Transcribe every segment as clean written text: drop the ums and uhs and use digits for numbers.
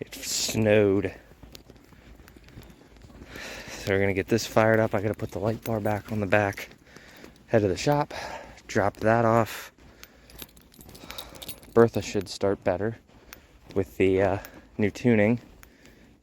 It snowed. So we're gonna get this fired up. I gotta put the light bar back on the back. Head of the shop, drop that off. Bertha should start better with the new tuning.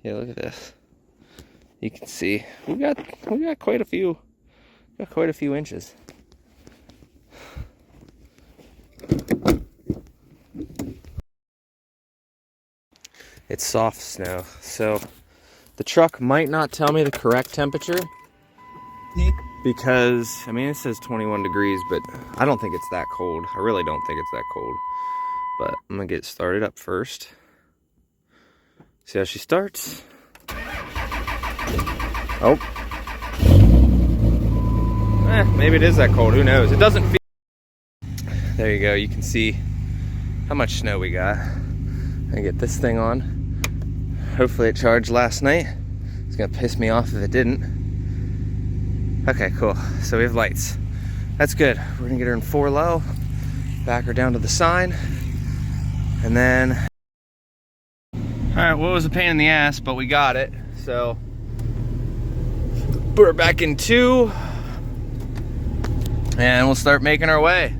Yeah, look at this. You can see we got quite a few inches. It's soft snow, so the truck might not tell me the correct temperature because, I mean, it says 21 degrees, but I don't think it's that cold. I really don't think it's that cold. But I'm gonna get started up first. See how she starts. Oh. Maybe it is that cold, who knows? It doesn't feel... There you go, you can see how much snow we got. I get this thing on. Hopefully it charged last night. It's gonna piss me off if it didn't. Okay, cool. So we have lights. That's good. We're gonna get her in 4 low, back her down to the sign, and then... All right, well, it was a pain in the ass, but we got it. So put her back in 2, and we'll start making our way.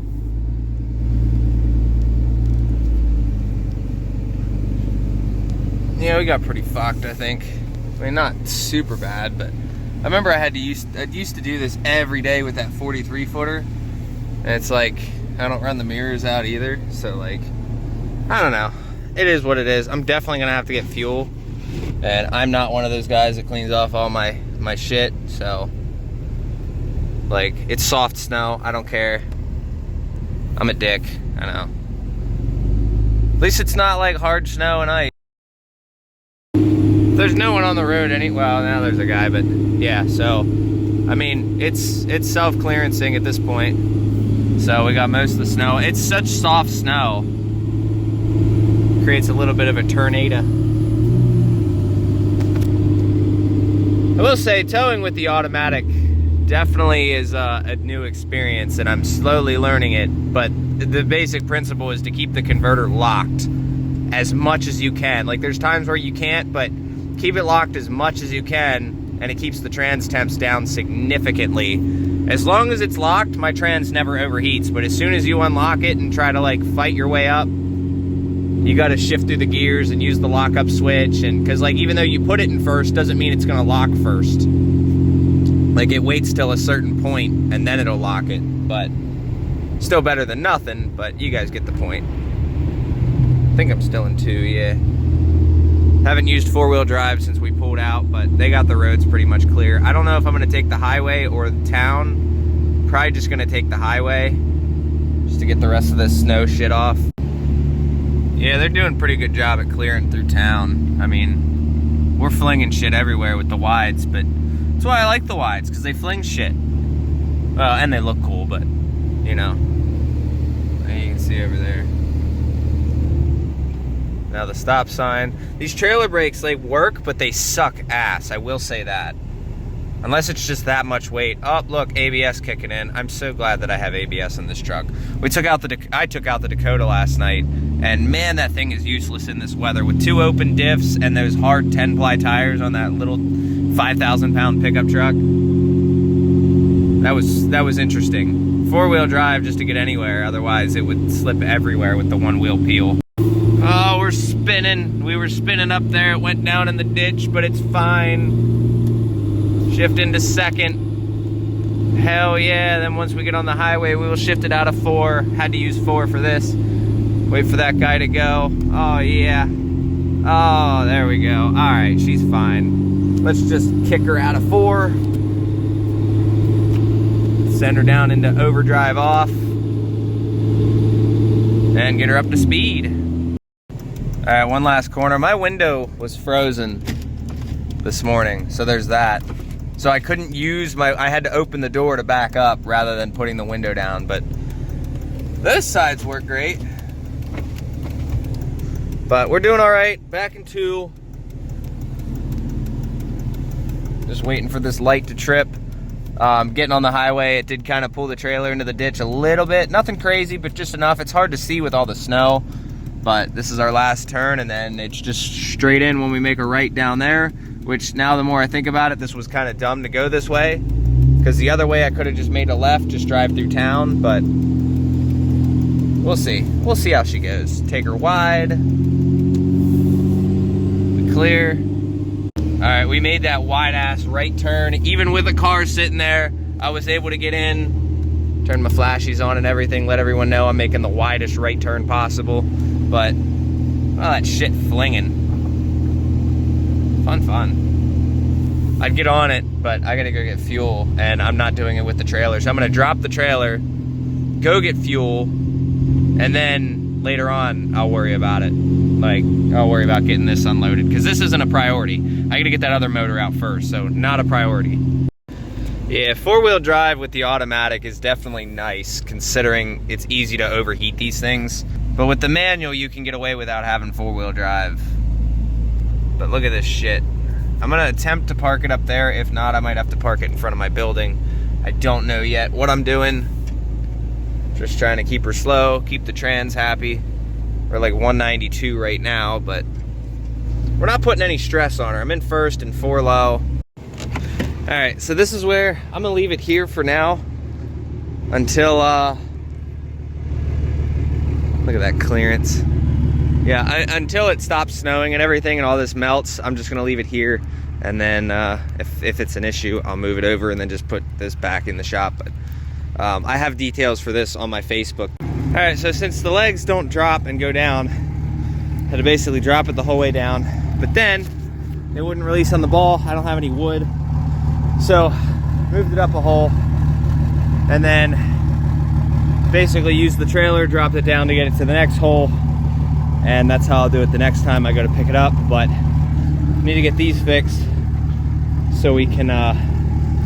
Yeah, we got pretty fucked, I think. I mean, not super bad, but I remember I used to do this every day with that 43 footer, and it's like I don't run the mirrors out either, so like I don't know. It is what it is. I'm definitely gonna have to get fuel, and I'm not one of those guys that cleans off all my shit, so like it's soft snow. I don't care. I'm a dick. I know. At least it's not like hard snow and ice. There's no one on the road well, now there's a guy, but yeah, so I mean it's self-clearancing at this point. So we got most of the snow. It's such soft snow. Creates a little bit of a tornado. I will say towing with the automatic definitely is a new experience, and I'm slowly learning it, but the basic principle is to keep the converter locked as much as you can. Like there's times where you can't, but keep it locked as much as you can, and it keeps the trans temps down significantly. As long as it's locked, my trans never overheats, but as soon as you unlock it and try to like fight your way up, you got to shift through the gears and use the lockup switch, and because like even though you put it in first doesn't mean it's gonna lock first. Like it waits till a certain point and then it'll lock it, but still better than nothing, but you guys get the point. I think I'm still in 2, yeah. Haven't used 4-wheel drive since we pulled out, but they got the roads pretty much clear. I don't know if I'm gonna take the highway or the town. Probably just gonna take the highway just to get the rest of this snow shit off. Yeah, they're doing a pretty good job at clearing through town. I mean, we're flinging shit everywhere with the wides, but that's why I like the wides, because they fling shit. Well, and they look cool, but, you know. You can see over there. Now the stop sign. These trailer brakes, they work, but they suck ass. I will say that. Unless it's just that much weight. Oh, look, ABS kicking in. I'm so glad that I have ABS in this truck. I took out the Dakota last night, and man, that thing is useless in this weather. With 2 open diffs and those hard 10-ply tires on that little 5,000-pound pickup truck. That was interesting. 4-wheel drive just to get anywhere. Otherwise, it would slip everywhere with the 1-wheel peel. Oh, we're spinning. We were spinning up there. It went down in the ditch, but it's fine. Shift into second. Hell yeah. Then once we get on the highway, we will shift it out of 4. Had to use 4 for this. Wait for that guy to go. Oh, yeah. Oh, there we go. All right, she's fine. Let's just kick her out of 4. Send her down into overdrive off. And get her up to speed. All right, one last corner. My window was frozen this morning, so there's that. So I couldn't use I had to open the door to back up rather than putting the window down, but those sides work great. But we're doing all right, back in 2. Just waiting for this light to trip. Getting on the highway, it did kind of pull the trailer into the ditch a little bit. Nothing crazy, but just enough. It's hard to see with all the snow. but this is our last turn, and then it's just straight in when we make a right down there, which now the more I think about it, this was kind of dumb to go this way, because the other way I could have just made a left, just drive through town, but we'll see. We'll see how she goes. Take her wide. We clear. All right, we made that wide ass right turn. Even with the car sitting there, I was able to get in, turn my flashies on and everything, let everyone know I'm making the widest right turn possible. But, well, that shit flinging. Fun. I'd get on it, but I gotta go get fuel, and I'm not doing it with the trailer. So I'm gonna drop the trailer, go get fuel, and then later on, I'll worry about it. Like, I'll worry about getting this unloaded, because this isn't a priority. I gotta get that other motor out first, so not a priority. Yeah, four-wheel drive with the automatic is definitely nice, considering it's easy to overheat these things. But with the manual, you can get away without having four-wheel drive. But look at this shit. I'm gonna attempt to park it up there. If not, I might have to park it in front of my building. I don't know yet what I'm doing. Just trying to keep her slow, keep the trans happy. We're like 192 right now, but we're not putting any stress on her. I'm in first and 4 low. All right, so this is where I'm gonna leave it here for now until, look at that clearance. Yeah, until it stops snowing and everything and all this melts, I'm just gonna leave it here. And then if it's an issue, I'll move it over and then just put this back in the shop. But I have details for this on my Facebook. All right, so since the legs don't drop and go down, I had to basically drop it the whole way down. But then it wouldn't release on the ball. I don't have any wood. So moved it up a hole and then basically used the trailer, dropped it down to get it to the next hole. And that's how I'll do it the next time I go to pick it up. But need to get these fixed so we can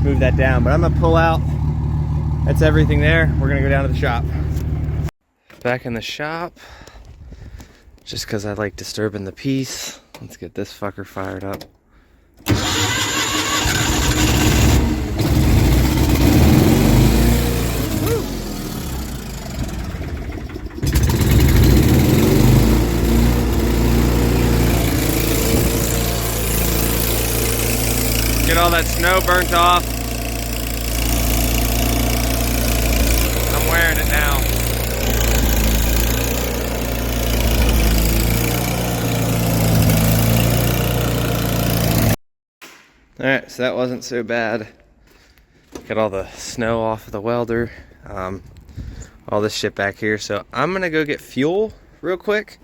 move that down. But I'm gonna pull out. That's everything there. We're gonna go down to the shop. Back in the shop, just because I like disturbing the peace. Let's get this fucker fired up. Get all that snow burnt off. I'm wearing it now. Alright, so that wasn't so bad. Got all the snow off of the welder. All this shit back here. So I'm gonna go get fuel real quick.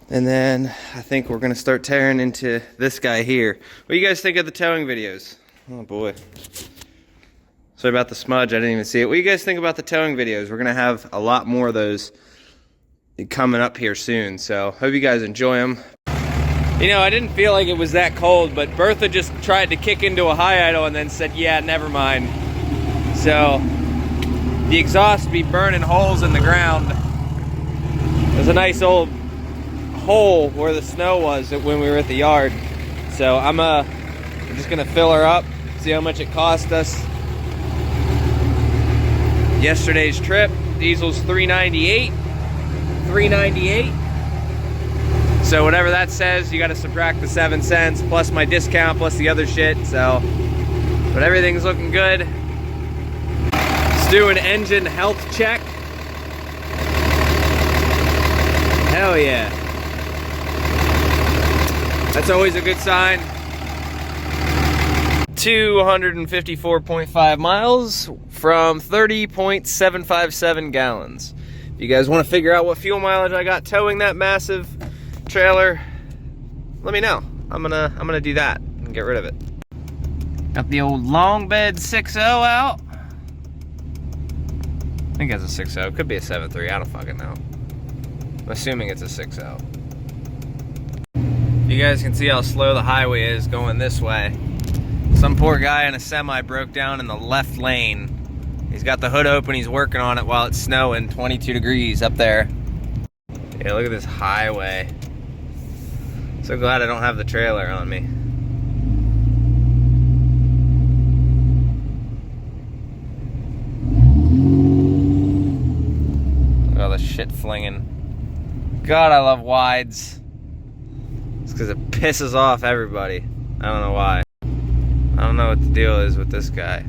And then I think we're gonna start tearing into this guy here. What do you guys think of the towing videos? Oh boy. Sorry about the smudge, I didn't even see it. What do you guys think about the towing videos? We're gonna have a lot more of those coming up here soon, so hope you guys enjoy them. You know, I didn't feel like it was that cold, but Bertha just tried to kick into a high idle and then said, yeah, never mind. So, the exhaust be burning holes in the ground. There's a nice old hole where the snow was when we were at the yard. So I'm just gonna fill her up, see how much it cost us. Yesterday's trip, diesel's $3.98. So whatever that says, you gotta subtract the 7 cents plus my discount plus the other shit. So, but everything's looking good. Let's do an engine health check. Hell yeah. That's always a good sign. 254.5 miles from 30.757 gallons. If you guys want to figure out what fuel mileage I got towing that massive trailer, let me know. I'm gonna do that and get rid of it. Got the old long bed 6.0 out. I think it's a 6.0. Could be a 7.3. I don't fucking know. I'm assuming it's a 6.0. You guys can see how slow the highway is going this way. Some poor guy in a semi broke down in the left lane. He's got the hood open, he's working on it while it's snowing, 22 degrees up there. Yeah, look at this highway. So glad I don't have the trailer on me. Look at all the shit flinging. God, I love wides. It's because it pisses off everybody. I don't know why. I don't know what the deal is with this guy.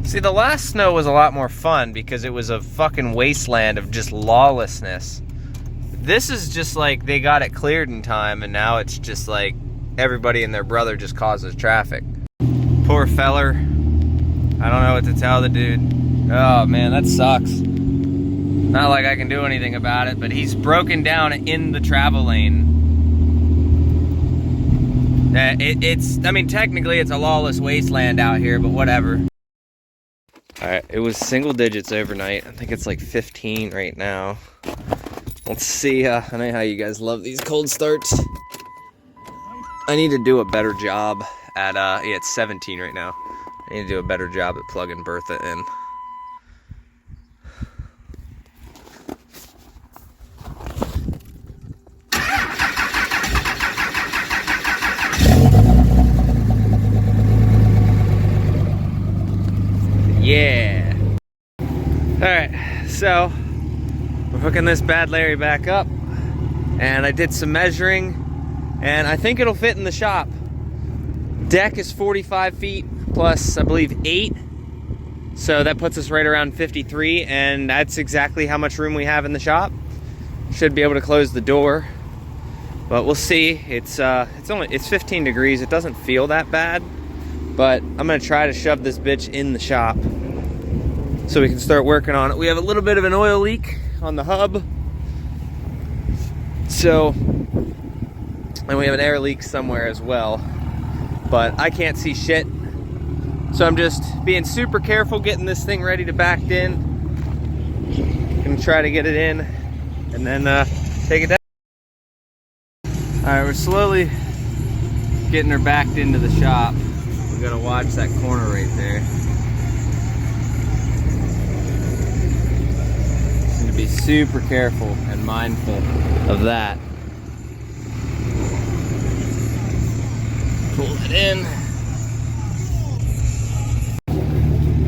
See, the last snow was a lot more fun because it was a fucking wasteland of just lawlessness. This is just like they got it cleared in time, and now it's just like everybody and their brother just causes traffic. Poor feller. I don't know what to tell the dude. Oh man, that sucks. Not like I can do anything about it, but he's broken down in the travel lane. I mean, technically it's a lawless wasteland out here, but whatever. Alright, it was single digits overnight. I think it's like 15 right now. Let's see. I know how you guys love these cold starts. I need to do a better job at, yeah, it's 17 right now. I need to do a better job at plugging Bertha in. Yeah. Alright, so we're hooking this bad Larry back up, and I did some measuring, and I think it'll fit in the shop. Deck is 45 feet plus, I believe, 8, so that puts us right around 53, and that's exactly how much room we have in the shop. Should be able to close the door, but we'll see. It's 15 degrees. It doesn't feel that bad, but I'm gonna try to shove this bitch in the shop so we can start working on it. We have a little bit of an oil leak on the hub, so, and we have an air leak somewhere as well, but I can't see shit, so I'm just being super careful getting this thing ready to back in. Gonna try to get it in and then take it down. Alright, we're slowly getting her backed into the shop. We gotta watch that corner right there. Just need to be super careful and mindful of that. Pull it in.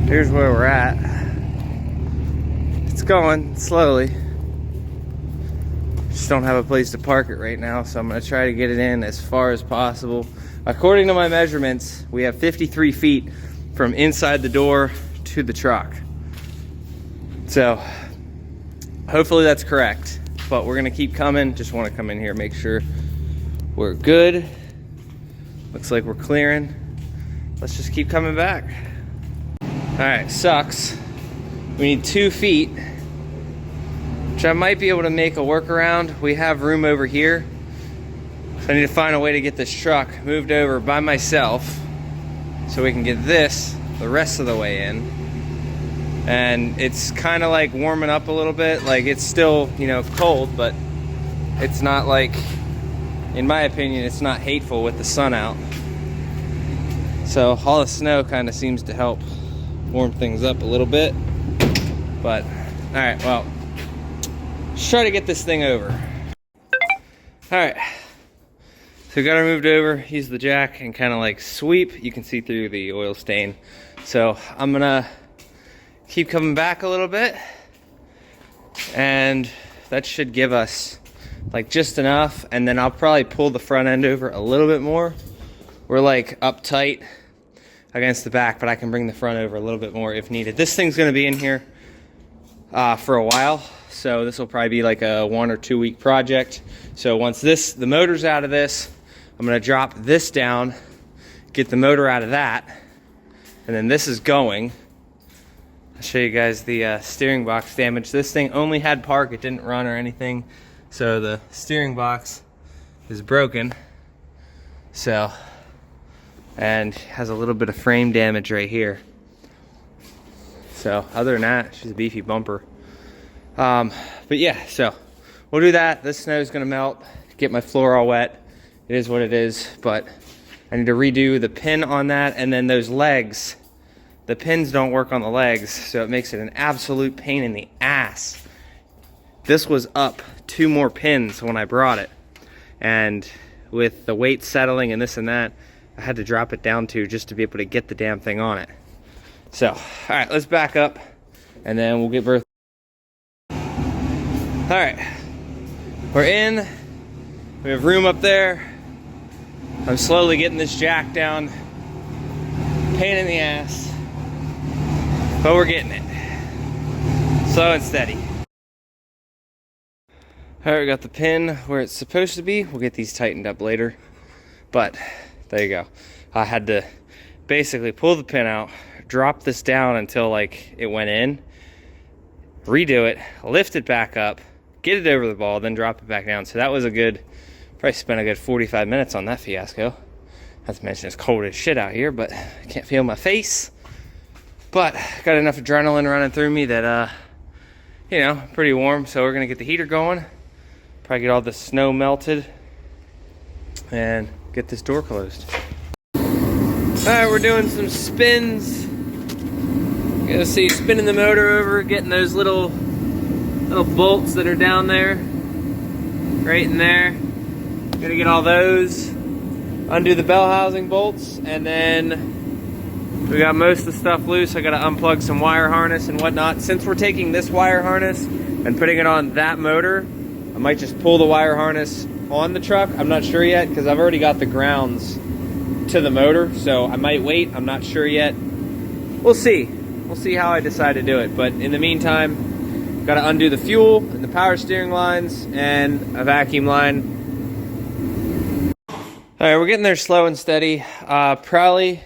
Here's where we're at. It's going slowly. Just don't have a place to park it right now, so I'm gonna try to get it in as far as possible. According to my measurements, we have 53 feet from inside the door to the truck. So hopefully that's correct, but we're gonna keep coming. Just wanna come in here, make sure we're good. Looks like we're clearing. Let's just keep coming back. All right, sucks. We need 2 feet, which I might be able to make a workaround. We have room over here. So I need to find a way to get this truck moved over by myself so we can get this the rest of the way in. And it's kind of like warming up a little bit. Like, it's still, you know, cold, but it's not like, in my opinion, it's not hateful with the sun out. So all the snow kind of seems to help warm things up a little bit. But, all right, well, let's try to get this thing over. All right. So we got her moved over, use the jack and kind of like sweep. You can see through the oil stain. So I'm gonna keep coming back a little bit, and that should give us like just enough. And then I'll probably pull the front end over a little bit more. We're like up tight against the back, but I can bring the front over a little bit more if needed. This thing's gonna be in here for a while. So this will probably be like a 1 or 2 week project. So once the motor's out of this, I'm gonna drop this down, get the motor out of that, and then this is going. I'll show you guys the steering box damage. This thing only had park, it didn't run or anything. So the steering box is broken. So, and has a little bit of frame damage right here. So other than that, she's a beefy bumper. But yeah, so we'll do that. This snow is gonna melt, get my floor all wet. It is what it is, but I need to redo the pin on that, and then those legs, the pins don't work on the legs, so it makes it an absolute pain in the ass. This was up 2 more pins when I brought it, and with the weight settling and this and that, I had to drop it down to just to be able to get the damn thing on it. So, all right, let's back up, and then we'll get Bertha. right, we're in. We have room up there. I'm slowly getting this jack down. Pain in the ass, but we're getting it. Slow and steady. All right, we got the pin where it's supposed to be. We'll get these tightened up later, but there you go. I had to basically pull the pin out, drop this down until like it went in, redo it, lift it back up, get it over the ball, then drop it back down. So that was a good, probably spent a good 45 minutes on that fiasco. Not to mention it's cold as shit out here, but I can't feel my face. But got enough adrenaline running through me that, you know, pretty warm. So we're gonna get the heater going, probably get all the snow melted, and get this door closed. All right, we're doing some spins. You're gonna see spinning the motor over, getting those little bolts that are down there, right in there. Gonna get all those, undo the bell housing bolts, and then we got most of the stuff loose. I gotta unplug some wire harness and whatnot. Since we're taking this wire harness and putting it on that motor, I might just pull the wire harness on the truck. I'm not sure yet, because I've already got the grounds to the motor, so I might wait. I'm not sure yet. We'll see. We'll see how I decide to do it. But in the meantime, got to undo the fuel and the power steering lines and a vacuum line. All right, we're getting there slow and steady. Probably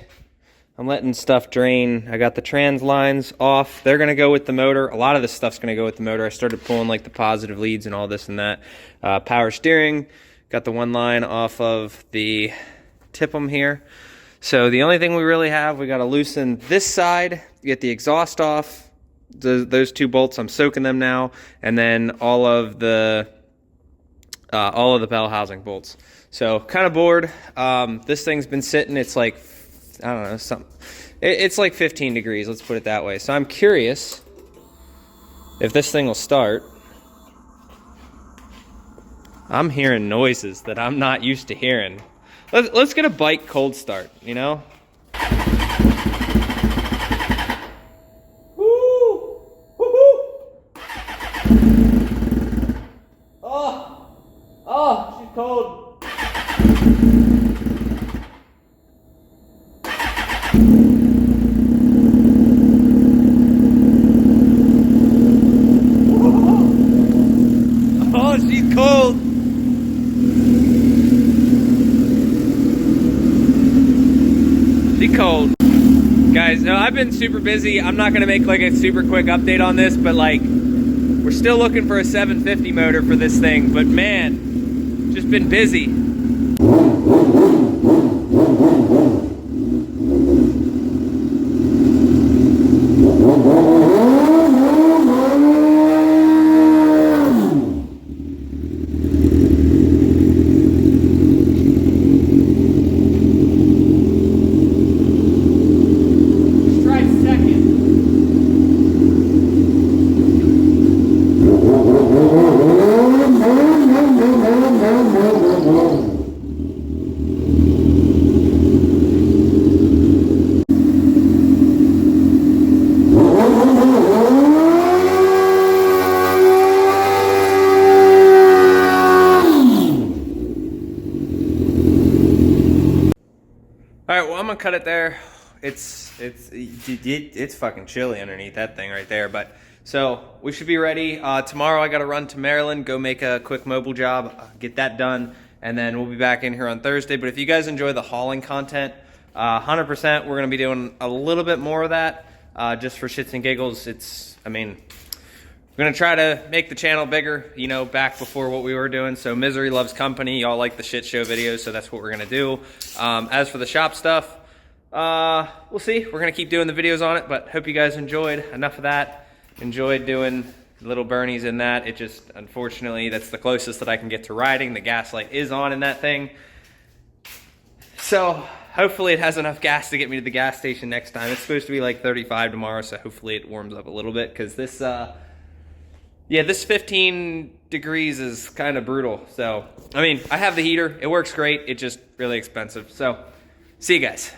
I'm letting stuff drain. I got the trans lines off. They're going to go with the motor. A lot of this stuff's going to go with the motor. I started pulling like the positive leads and all this and that. Power steering. Got the one line off of the tip-em here. So the only thing we really have, we got to loosen this side, get the exhaust off. Those two bolts, I'm soaking them now. And then all of the bell housing bolts. So kind of bored. This thing's been sitting, it's like, I don't know, it's like 15 degrees, let's put it that way. So I'm curious if this thing will start. I'm hearing noises that I'm not used to hearing. Let's get a bike cold start, you know? Woo! Woo-hoo! Oh, she's cold. Oh, she's cold. She cold. Guys, no, I've been super busy. I'm not gonna make like a super quick update on this, but like, we're still looking for a 750 motor for this thing, but man, just been busy. All right, well, I'm gonna cut it there. It's fucking chilly underneath that thing right there. But so we should be ready. Tomorrow I gotta run to Maryland, go make a quick mobile job, get that done, and then we'll be back in here on Thursday. But if you guys enjoy the hauling content, 100%, we're gonna be doing a little bit more of that, just for shits and giggles. We're gonna try to make the channel bigger, you know, back before what we were doing. So misery loves company. Y'all like the shit show videos, so that's what we're gonna do. As for the shop stuff, we'll see. We're gonna keep doing the videos on it, but hope you guys enjoyed. Enough of that. Enjoyed doing little Bernies in that. It just, unfortunately, that's the closest that I can get to riding. The gas light is on in that thing. So hopefully it has enough gas to get me to the gas station next time. It's supposed to be like 35 tomorrow, so hopefully it warms up a little bit, because this, yeah, this 15 degrees is kind of brutal. So, I mean, I have the heater. It works great. It's just really expensive. So, see you guys.